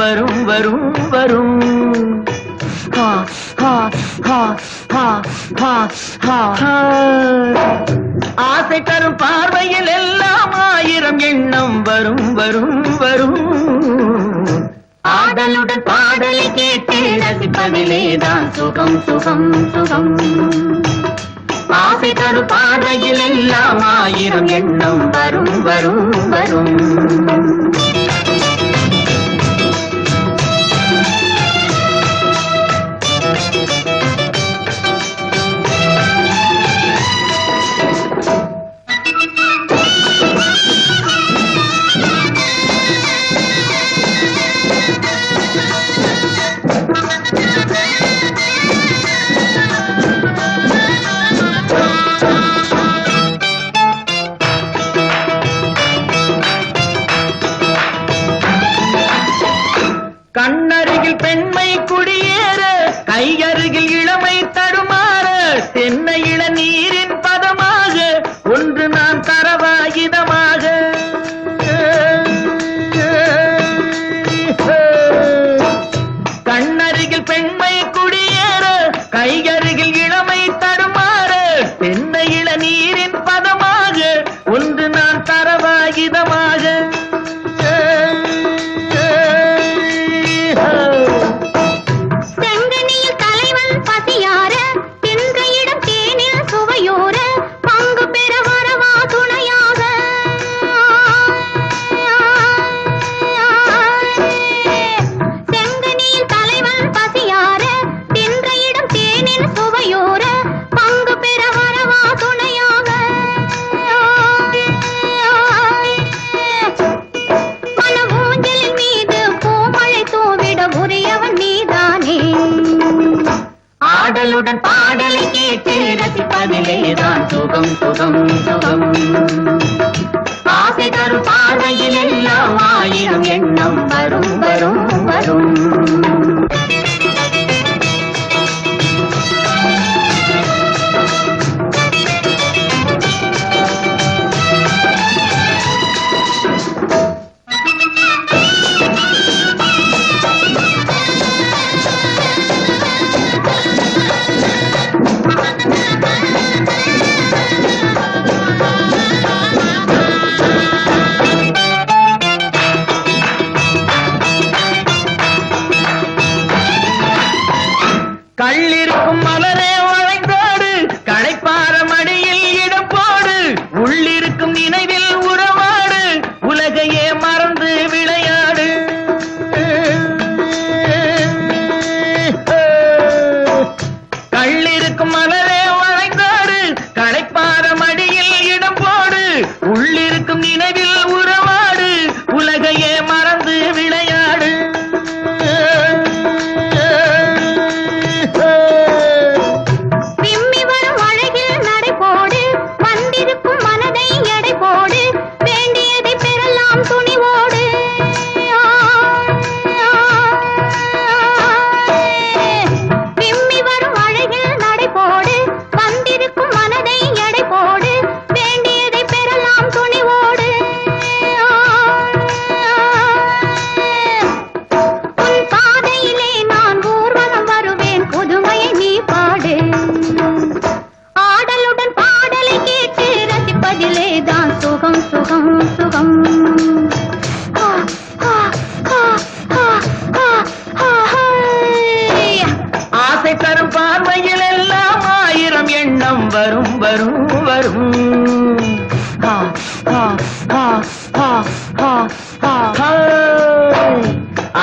வரும் வரும் வரும். ஆசை தரும் பார்வையில் எல்லாம் ஆயிரம் எண்ணம் வரும் வரும் வரும். ஆடலுடன் பாடலை கேட்டு ரசிப்பதிலேதான் சுகம் சுகம் சுகம். ஆசை தரும் பார்வையில் எல்லாம் ஆயிரம் எண்ணம் வரும் வரும் வரும். கண்ணருகில் பெண்மை குடியேற, கையருகில் இளமை தடுமாற, தென்னை இளநீரின் பதமாக ஒன்று நான் தரவாயுதமாக. கண்ணருகில் பெண்மை குடியேற, கையருகில் இளமை தடுமாற, தென்னை இளநீரின் பதமாக ஒன்று நான் தரவாயுதமாக. ஆடலுடன் பாடலை கேட்டு ரசிப்பதிலேதான் சுகம் சுகம் சுகம். ஆசை தரும் பார்வையில் எல்லாம் ஆயிரம் எண்ணம் வரும் வரும் வரும். கள்ளிருக்கும் மலரே வளைந்தோடு, களைப்பார மடியில் இடம் போடு, உள்ளிருக்கும் நினைவில் உறவாடு, உலகையே மறந்து விளையாடு. கள்ளிருக்கும் மலரே வளைந்தோடு, களைப்பார மடியில் இடம் போடு, உள்ளிருக்கும் நினைவில் உறவாடு, உலகையே மறந்து விளையாடு. ஆசை தரும் பார்வையில் எல்லாம் ஆயிரம் எண்ணம் வரும் வரும் வரும்.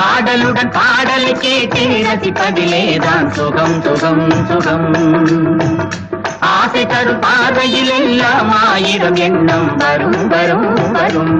ஆடலுடன் பாடலை கேட்டு ரசிப்பதிலேதான் சுகம் சுகம் சுகம். ஆசை தரும் பார்வையில் எல்லாம் ஆயிரம் எண்ணம் வரும் வரும் வரும்.